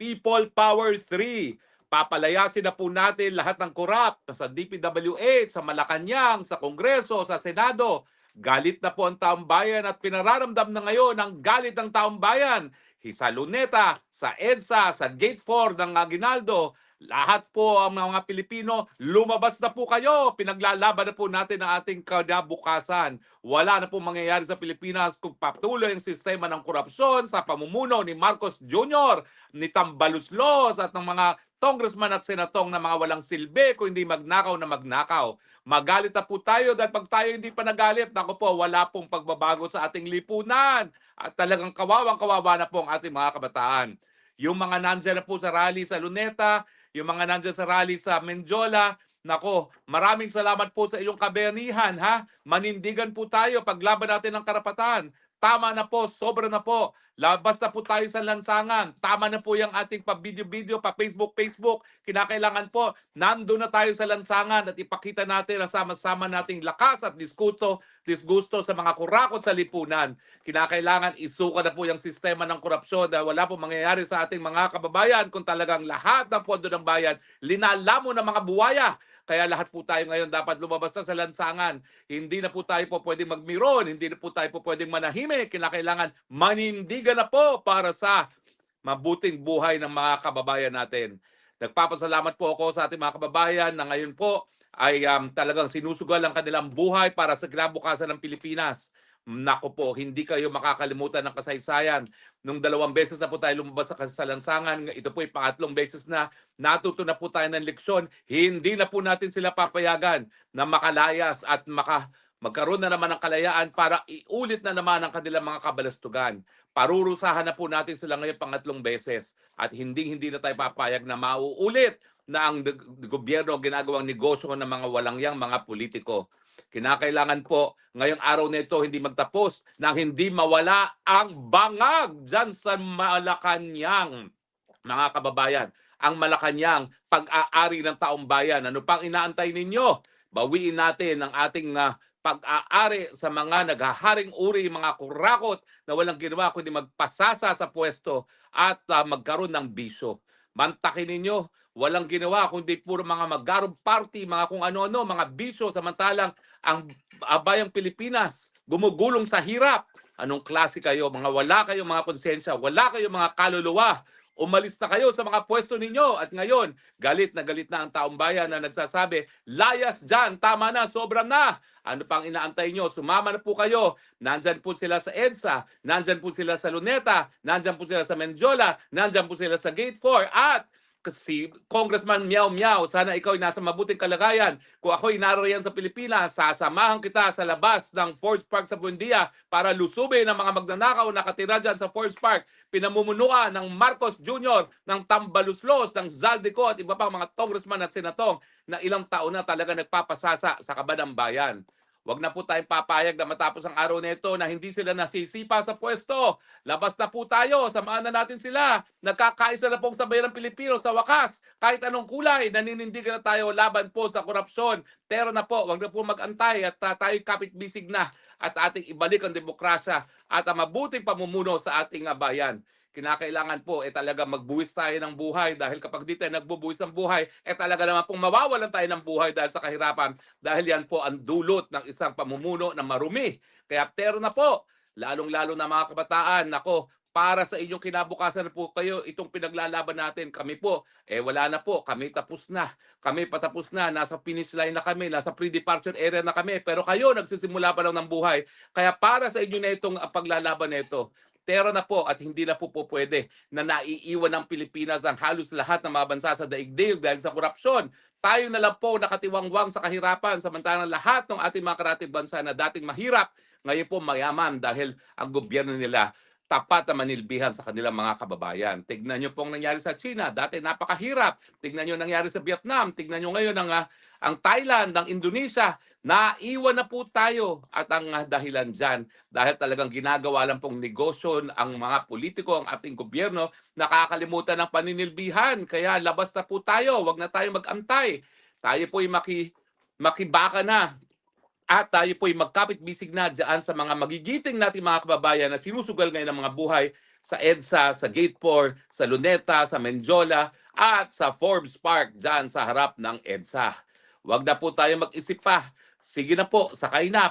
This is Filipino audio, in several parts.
People Power 3. Papalayasin na po natin lahat ng korap sa DPWH, sa Malacanang, sa Kongreso, sa Senado. Galit na po ang taong bayan at pinararamdam na ngayon ang galit ng taong bayan. Sa Luneta, sa EDSA, sa Gate 4 ng Aguinaldo, lahat po ang mga Pilipino, lumabas na po kayo. Pinaglalaban na po natin ang ating kinabukasan. Wala na po mangyayari sa Pilipinas kung patuloy ang sistema ng korupsyon sa pamumuno ni Marcos Jr., ni Tambaluslos at ng mga congressman at senatong na mga walang silbi kung hindi magnakaw na magnakaw. Magalit na po tayo dahil pag tayo hindi pa nagalit, naku po, wala pong pagbabago sa ating lipunan. At talagang kawawang-kawawa na po ang ating mga kabataan. Yung mga nandyan na po sa rally sa Luneta, yung mga nandyan sa rally sa Menjola, nako, maraming salamat po sa iyong kabayanihan, ha? Manindigan po tayo, paglaban natin ng karapatan. Tama na po, sobra na po. Labas na po tayo sa lansangan. Tama na po yung ating pa-video-video, pa-Facebook. Kinakailangan po, nandun na tayo sa lansangan at ipakita natin ang sama-sama nating lakas at disgusto sa mga kurakot sa lipunan. Kinakailangan isuka na po yung sistema ng korupsyon dahil wala po mangyayari sa ating mga kababayan kung talagang lahat ng pondo ng bayan linalamo ng mga buwaya. Kaya lahat po tayo ngayon dapat lumabas na sa lansangan. Hindi na po tayo po pwedeng magmiron, hindi na po tayo po pwedeng manahimik. Kinakailangan manindigan na po para sa mabuting buhay ng mga kababayan natin. Nagpapasalamat po ako sa ating mga kababayan na ngayon po ay talagang sinusugal ang kanilang buhay para sa kinabukasan ng Pilipinas. Nako po, hindi kayo makakalimutan ng kasaysayan. Nung 2 beses na po tayo lumabas sa lansangan, ito po ay pangatlong beses na natuto na po tayo ng leksyon. Hindi na po natin sila papayagan na makalayas at magkaroon na naman ng kalayaan para iulit na naman ang kanilang mga kabalastugan. Parurusahan na po natin sila ngayon pangatlong beses at hindi na tayo papayag na mauulit na ang gobyerno ginagawang negosyo ng mga walangyang mga politiko. Kinakailangan po ngayong araw na ito hindi magtapos nang hindi mawala ang bangag dyan sa Malacanang. Mga kababayan, ang Malacanang, pag-aari ng taong bayan. Ano pang inaantay ninyo? Bawiin natin ang ating pag-aari sa mga naghaharing uri, mga kurakot na walang ginawa kundi magpasasa sa pwesto at magkaroon ng bisyo. Mantakin ninyo, walang ginawa kundi puro mga magarong party, mga kung ano-ano, mga bisyo, samantalang ang bayang Pilipinas gumugulong sa hirap. Anong klase kayo? Mga wala kayong mga konsensya, wala kayong mga kaluluwa. Umalis na kayo sa mga pwesto ninyo at ngayon, galit na ang taong bayan na nagsasabi, layas dyan, tama na, sobrang na. Ano pang inaantay nyo? Sumama na po kayo. Nandyan po sila sa EDSA, nandyan po sila sa Luneta, nandyan po sila sa Menjola, nandyan po sila sa Gate 4 at si Congressman Meow Meow, sana ikaw ay nasa mabuting kalagayan. Kung ako ay naririyan sa Pilipinas, sasamahan kita sa labas ng Forest Park sa Buendia para lusubin ang mga magnanakaw na nakatira dyan sa Forest Park. Pinamumunuan ng Marcos Jr., ng Tambaluslos, ng Zaldico at iba pang mga congressman at senatong na ilang taon na talaga nagpapasasa sa kaban ng bayan. Huwag na po tayong papayag na matapos ang araw nito na hindi sila nasisipa sa pwesto. Labas na po tayo, samahan na natin sila. Nagkakaisa na pong sabayan ng Pilipino sa wakas. Kahit anong kulay, naninindigan na tayo laban po sa korupsyon. Pero na po, huwag na po mag-antay at tayo kapit-bisig na at ating ibalik ang demokrasya at ang mabuting pamumuno sa ating bayan. Kinakailangan po talaga magbuwis tayo ng buhay dahil kapag di tayo nagbubuwis ng buhay, talaga naman pong mawawalan tayo ng buhay dahil sa kahirapan dahil yan po ang dulot ng isang pamumuno na marumi. Kaya pero na po, lalong-lalo na mga kabataan, nako, para sa inyong kinabukasan po kayo, itong pinaglalaban natin, kami po, wala na po, kami tapos na. Kami patapos na, nasa finish line na kami, nasa pre-departure area na kami, pero kayo nagsisimula pa lang ng buhay. Kaya para sa inyo na itong paglalaban na ito, tero na po at hindi na po pwede na naiiwan ng Pilipinas ang halos lahat ng mga bansa sa daigdig dahil sa korupsyon. Tayo na lang po nakatiwangwang sa kahirapan samantalang lahat ng ating mga karatig bansa na dating mahirap, ngayon po mayaman dahil ang gobyerno nila tapat na manilbihan sa kanilang mga kababayan. Tignan nyo pong nangyari sa China, dati napakahirap. Tignan nyo nangyari sa Vietnam, tignan nyo ngayon ang Thailand, ang Indonesia. Naiwan na po tayo at ang dahilan dyan dahil talagang ginagawa lang pong negosyo ang mga politiko, ang ating gobyerno, nakakalimutan ng paninilbihan. Kaya labas na po tayo, wag na tayo mag-antay. Tayo po'y makibaka na at tayo po'y magkapit-bisig na dyan sa mga magigiting nating mga kababayan na sinusugal ngayon ng mga buhay sa EDSA, sa Gate 4, sa Luneta, sa Menjola, at sa Forbes Park dyan sa harap ng EDSA. Huwag na po tayo mag-isip pa. Sige na po, sakay na,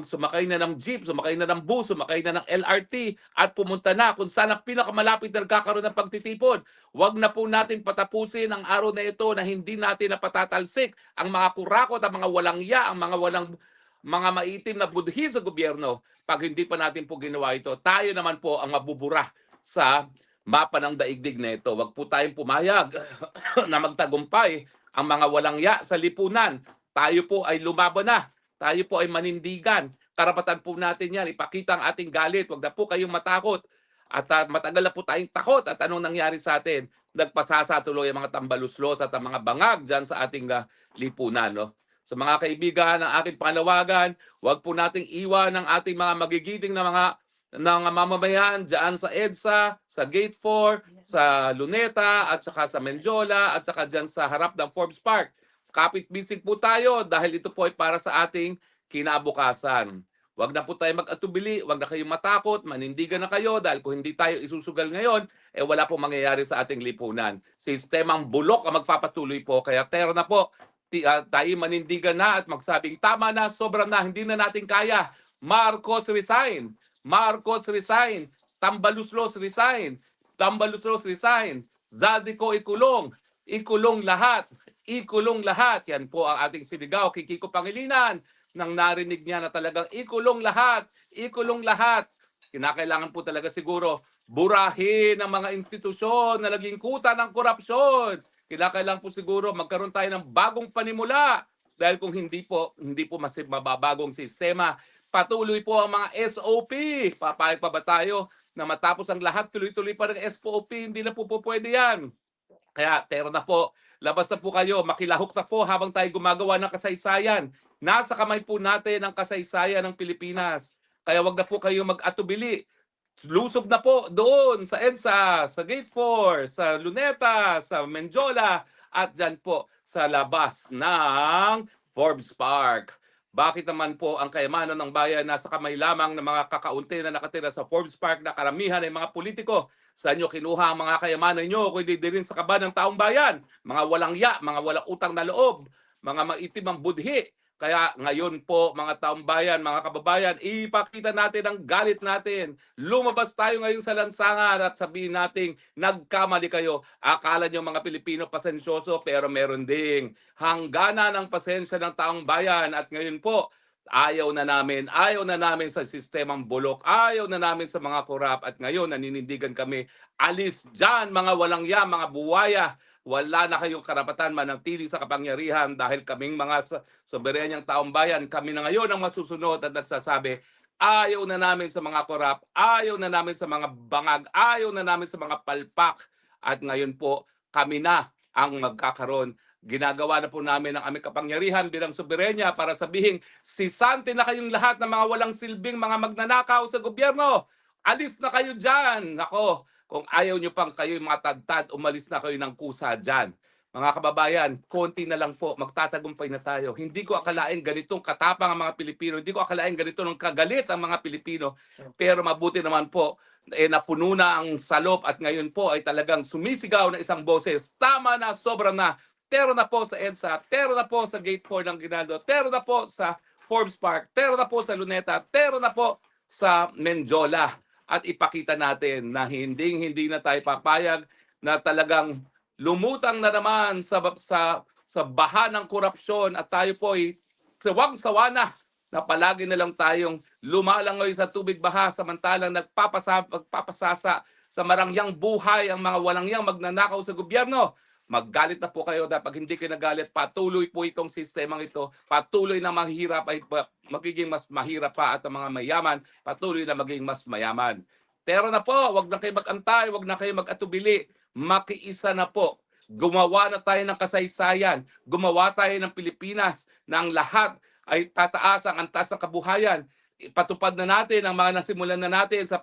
sumakay na ng jeep, sumakay na ng bus, sumakay na ng LRT, at pumunta na kung saan ang pinakamalapit na nagkakaroon ng pagtitipon. Huwag na po natin patapusin ang araw na ito na hindi natin napatatalsik ang mga kurakot, ang mga walang ya, ang mga maitim na budhi sa gobyerno. Pag hindi pa natin po ginawa ito, tayo naman po ang mabubura sa mapa ng daigdig na ito. Huwag po tayong pumayag na magtagumpay ang mga walang ya sa lipunan. Tayo po ay lumaban na. Tayo po ay manindigan. Karapatan po natin yan. Ipakita ang ating galit. Huwag na po kayong matakot. At matagal na po tayong takot. At anong nangyari sa atin? Nagpasasa tuloy ang mga tambaluslos at ang mga bangag dyan sa ating lipunan. No? Sa mga kaibigan ng aking panawagan, huwag po nating iwan ang ating mga magigiting na mga mamamayan dyan sa EDSA, sa Gate 4, sa Luneta, at saka sa Menjola, at saka dyan sa harap ng Forbes Park. Kapit-bisig po tayo dahil ito po ay para sa ating kinabukasan. Huwag na po tayo mag-atubili, huwag na kayong matakot, manindigan na kayo dahil kung hindi tayo isusugal ngayon, wala pong mangyayari sa ating lipunan. Sistemang bulok ang magpapatuloy po, kaya tero na po, tayo manindigan na at magsabing tama na, sobra na, hindi na natin kaya. Marcos resign! Marcos resign! Tambaluslos resign! Tambaluslos resign! Zaldico ikulong! Ikulong lahat! Ikulong lahat! Yan po ang ating sinigaw kay Kiko Pangilinan nang narinig niya na talagang ikulong lahat! Ikulong lahat! Kinakailangan po talaga siguro burahin ang mga institusyon na naging kuta ng korupsyon. Kinakailangan po siguro magkaroon tayo ng bagong panimula dahil kung hindi po mababagong sistema. Patuloy po ang mga SOP. Papayag pa ba tayo na matapos ang lahat tuloy-tuloy pa ng SOP? Hindi na po pwede yan. Kaya tero na po, labas na po kayo, makilahok na po habang tayo gumagawa ng kasaysayan. Nasa kamay po natin ang kasaysayan ng Pilipinas. Kaya wag na po kayo mag-atubili. Lusob na po doon sa EDSA, sa Gate 4, sa Luneta, sa Menjola, at dyan po sa labas ng Forbes Park. Bakit naman po ang kayamanan ng bayan nasa kamay lamang ng mga kakaunti na nakatira sa Forbes Park na karamihan ay mga politiko? Saan nyo kinuha ang mga kayamanan nyo kung hindi din sa kaba ng taong bayan? Mga walang ya, mga walang utang na loob, mga maitim ang budhi. Kaya ngayon po mga taong bayan, mga kababayan, ipakita natin ang galit natin. Lumabas tayo ngayon sa lansangan at sabihin nating nagkamali kayo. Akala nyo mga Pilipino pasensyoso pero meron ding hanggana ng pasensya ng taong bayan. At ngayon po, ayaw na namin sa sistemang bulok, ayaw na namin sa mga korap. At ngayon naninindigan kami, alis dyan mga walang ya, mga buwaya. Wala na kayong karapatan manatili sa kapangyarihan dahil kaming mga soberanyang taong bayan, kami na ngayon ang masusunod at nagsasabi, ayaw na namin sa mga korap, ayaw na namin sa mga bangag, ayaw na namin sa mga palpak. At ngayon po, kami na ang magkakaroon. Ginagawa na po namin ang aming kapangyarihan bilang soberenya para sabihin, sisante na kayong lahat ng mga walang silbing mga magnanakaw sa gobyerno. Alis na kayo dyan. Nako, kung ayaw nyo pang kayo'y matadtad, umalis na kayo ng kusa dyan. Mga kababayan, konti na lang po, magtatagumpay na tayo. Hindi ko akalain ganitong katapang ang mga Pilipino. Hindi ko akalain ganito ng kagalit ang mga Pilipino. Pero mabuti naman po, napuno na ang salop at ngayon po ay talagang sumisigaw na isang boses. Tama na, sobra na. Tero na po sa EDSA, tero na po sa Gate 4 ng Ginaldo, tero na po sa Forbes Park, tero na po sa Luneta, tero na po sa Menjola. At ipakita natin na hindi na tayo papayag na talagang lumutang na naman sa baha ng korupsyon at tayo po ay sawang-sawa na palagi na lang tayong lumalangoy sa tubig baha samantalang magpapasasa sa marangyang buhay ang mga walangyang magnanakaw sa gobyerno. Maggalit na po kayo dahil pag hindi kayo nagalit, patuloy po itong sistemang ito, patuloy na mahirap ay magiging mas mahirap pa at ang mga mayaman, patuloy na magiging mas mayaman. Pero na po, wag na kayo mag-antay, wag na kayo mag-atubili, makiisa na po. Gumawa na tayo ng kasaysayan, gumawa tayo ng Pilipinas na ang lahat ay tataas ang antas ng kabuhayan. Ipatupad na natin ang mga nasimulan na natin sa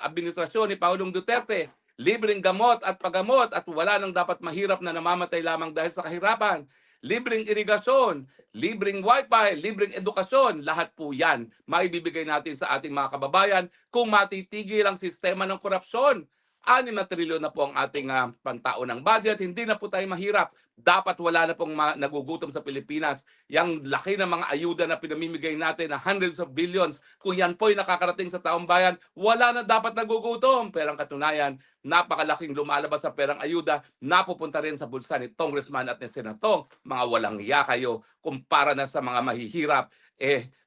administrasyon ni Pangulong Duterte. Libreng gamot at paggamot at wala nang dapat mahirap na namamatay lamang dahil sa kahirapan. libreng irigasyon, libreng wifi, libreng edukasyon, lahat po yan maibibigay natin sa ating mga kababayan kung matitigil ang sistema ng korupsyon. 6 na trilyon na po ang ating pantaunang budget. Hindi na po tayo mahirap. Dapat wala na pong nagugutom sa Pilipinas. Yang laki ng mga ayuda na pinamimigay natin na hundreds of billions, kung yan po'y nakakarating sa taong bayan, wala na dapat nagugutom. Pero ang katunayan, napakalaking lumalabas sa perang ayuda, napupunta rin sa bulsa ni Congressman at ni Senatong. Mga walang hiya kayo, kumpara na sa mga mahihirap,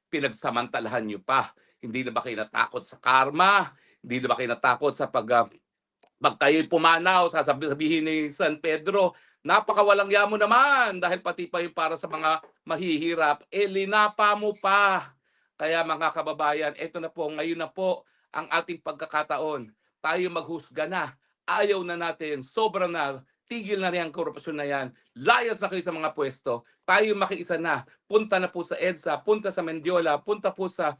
pinagsamantalahan nyo pa. Hindi na ba kayo natakot sa karma? Hindi na ba kayo natakot sa pag kayo'y pumanaw, sasabihin ni San Pedro, napakawalang yamo naman dahil pati pa yung para sa mga mahihirap, linapa mo pa. Kaya mga kababayan, eto na po, ngayon na po ang ating pagkakataon. Tayo maghusga na. Ayaw na natin, sobra na, tigil na rin ang korupsyon na yan. Layas na kayo sa mga pwesto. Tayo makiisa na. Punta na po sa EDSA, punta sa Mendiola, punta po sa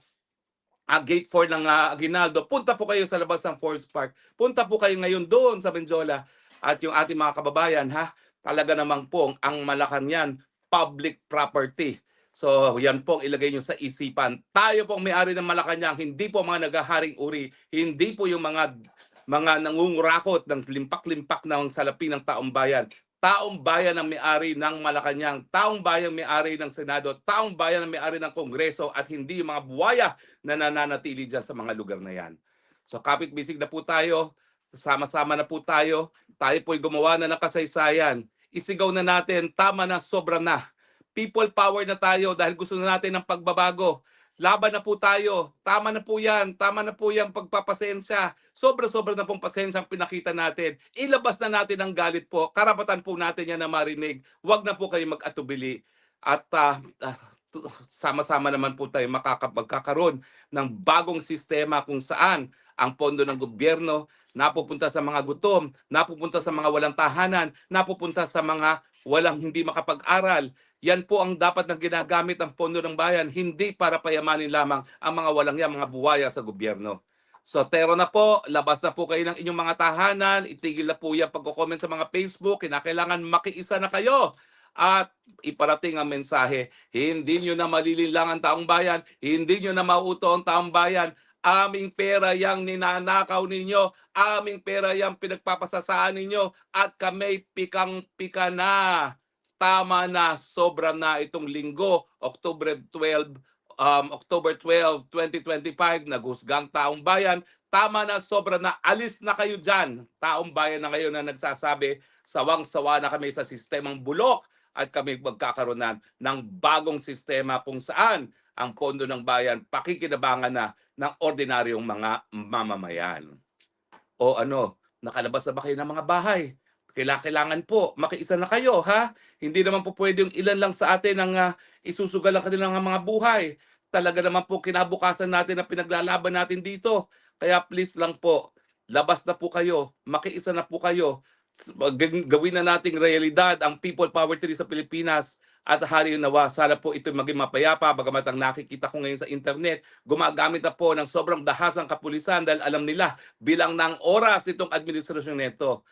Gate 4 ng Aguinaldo, punta po kayo sa labas ng Forest Park. Punta po kayo ngayon doon sa Benjola. At yung ating mga kababayan, talaga namang pong ang Malacanang public property. So, yan pong ilagay nyo sa isipan. Tayo pong may-ari ng Malacanang, hindi po mga nagaharing uri, hindi po yung mga nangungurakot ng limpak-limpak ng salapi ng taong bayan. Taong bayan ang may-ari ng Malacanang, taong bayan may-ari ng Senado, taong bayan ang may-ari ng Kongreso at hindi yung mga buwaya na nananatili dyan sa mga lugar na yan. So kapit-bisig na po tayo, sama-sama na po tayo po'y gumawa na ng kasaysayan. Isigaw na natin, tama na, sobra na. People power na tayo dahil gusto na natin ng pagbabago. Laban na po tayo. Tama na po yan. Tama na po yan pagpapasensya. Sobra-sobra na pong pasensya ang pinakita natin. Ilabas na natin ang galit po. Karapatan po natin yan na marinig. Huwag na po kayo mag-atubili. At sama-sama naman po tayo magkakaroon ng bagong sistema kung saan ang pondo ng gobyerno napupunta sa mga gutom, napupunta sa mga walang tahanan, napupunta sa mga walang hindi makapag-aral. Yan po ang dapat na ginagamit ang pondo ng bayan, hindi para payamanin lamang ang mga walang yan, mga buwaya sa gobyerno. So, tero na po, labas na po kayo ng inyong mga tahanan, itigil na po yan pagko-comment sa mga Facebook, kinakailangan makiisa na kayo. At iparating ang mensahe, hindi nyo na malilinlang ang taong bayan, hindi nyo na mauto ang taong bayan, aming pera yang ninanakaw ninyo, aming pera yang pinagpapasasaan ninyo, at kami pikang-pika na. Tama na, sobra na itong linggo, October 12, 2025, naghusgang taong bayan. Tama na, sobra na, alis na kayo dyan. Taong bayan na ngayon na nagsasabi, sawang-sawa na kami sa sistemang bulok at kami magkakaroon ng bagong sistema kung saan ang pondo ng bayan pakikinabangan na ng ordinaryong mga mamamayan. O nakalabas na ba kayo ng mga bahay? Kailangan po, makiisa na kayo, Hindi naman po pwede yung ilan lang sa atin ang isusugal ang kanilang mga buhay. Talaga naman po kinabukasan natin na pinaglalaban natin dito. Kaya please lang po, labas na po kayo, makiisa na po kayo. Gawin na nating realidad ang people power tree sa Pilipinas. At hari nawa, sana po ito maging mapayapa, bagamat ang nakikita ko ngayon sa internet, gumagamit na po ng sobrang dahasang kapulisan dahil alam nila bilang ng oras itong administrasyon nito.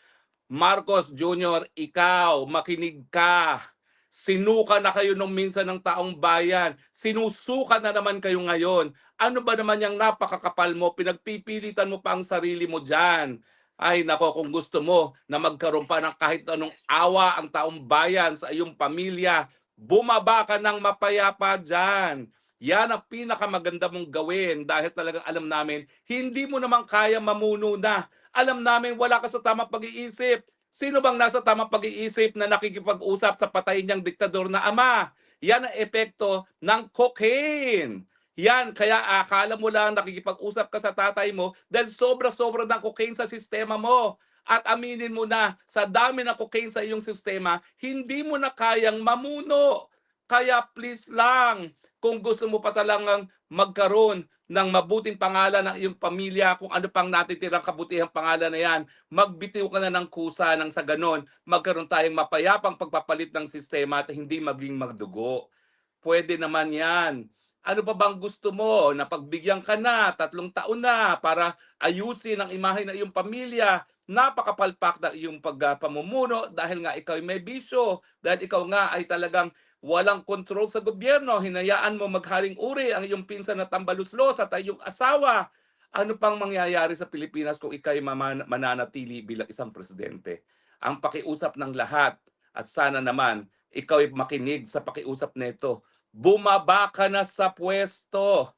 Marcos Jr., ikaw, makinig ka. Sinuka na kayo nung minsan ng taong bayan. Sinusuka na naman kayo ngayon. Ano ba naman yung napakakapal mo? Pinagpipilitan mo pa ang sarili mo dyan. Ay nako, kung gusto mo na magkaroon pa ng kahit anong awa ang taong bayan sa iyong pamilya, bumaba ka ng mapayapa dyan. Yan ang pinakamaganda mong gawin dahil talagang alam namin, hindi mo naman kaya mamuno na. Alam namin wala ka sa tamang pag-iisip. Sino bang nasa tamang pag-iisip na nakikipag-usap sa patay niyang diktador na ama? Yan ang epekto ng cocaine. Yan, kaya akala mo lang nakikipag-usap ka sa tatay mo dahil sobra-sobra ng cocaine sa sistema mo. At aminin mo na, sa dami ng cocaine sa iyong sistema, hindi mo na kayang mamuno. Kaya please lang, kung gusto mo pa talagang magkaroon ng mabuting pangalan ng iyong pamilya, kung ano pang natitirang kabutihang pangalan na yan, magbitiw ka na ng kusa nang sa ganon, magkaroon tayong mapayapang pagpapalit ng sistema at hindi maging magdugo. Pwede naman yan. Ano pa bang gusto mo? Napagbigyan ka na, 3 taon na para ayusin ang imahe ng iyong pamilya. Napakapalpak ng iyong pamumuno dahil nga ikaw ay may bisyo, dahil ikaw nga ay talagang walang kontrol sa gobyerno. Hinayaan mo magharing uri ang iyong pinsan na tambaluslos at ang iyong asawa. Ano pang mangyayari sa Pilipinas kung ikaw ay mananatili bilang isang presidente? Ang pakiusap ng lahat at sana naman ikaw ay makinig sa pakiusap nito. Bumaba ka na sa pwesto.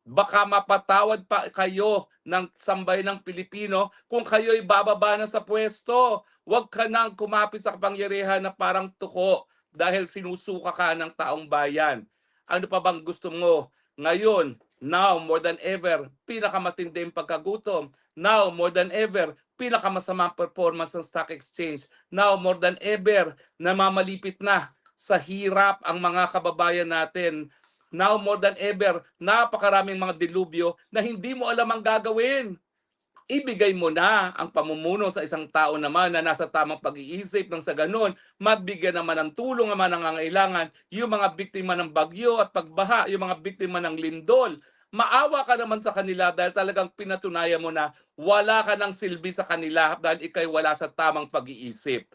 Baka mapatawad pa kayo ng sambayanang Pilipino kung kayo'y bababa na sa pwesto. Huwag ka nang kumapit sa kapangyarihan na parang tuko dahil sinusuka ka ng taong bayan. Ano pa bang gusto mo? Ngayon, now more than ever, pinakamatindi yung pagkagutom. Now more than ever, pinakamasamang performance ng stock exchange. Now more than ever, namamalipit na sa hirap ang mga kababayan natin. Now more than ever, napakaraming mga dilubyo na hindi mo alam ang gagawin. Ibigay mo na ang pamumuno sa isang tao naman na nasa tamang pag-iisip nang sa ganon, mabigyan naman ng tulong ang mga nangangailangan, yung mga biktima ng bagyo at pagbaha, yung mga biktima ng lindol. Maawa ka naman sa kanila dahil talagang pinatunayan mo na wala ka ng silbi sa kanila dahil ikay wala sa tamang pag-iisip.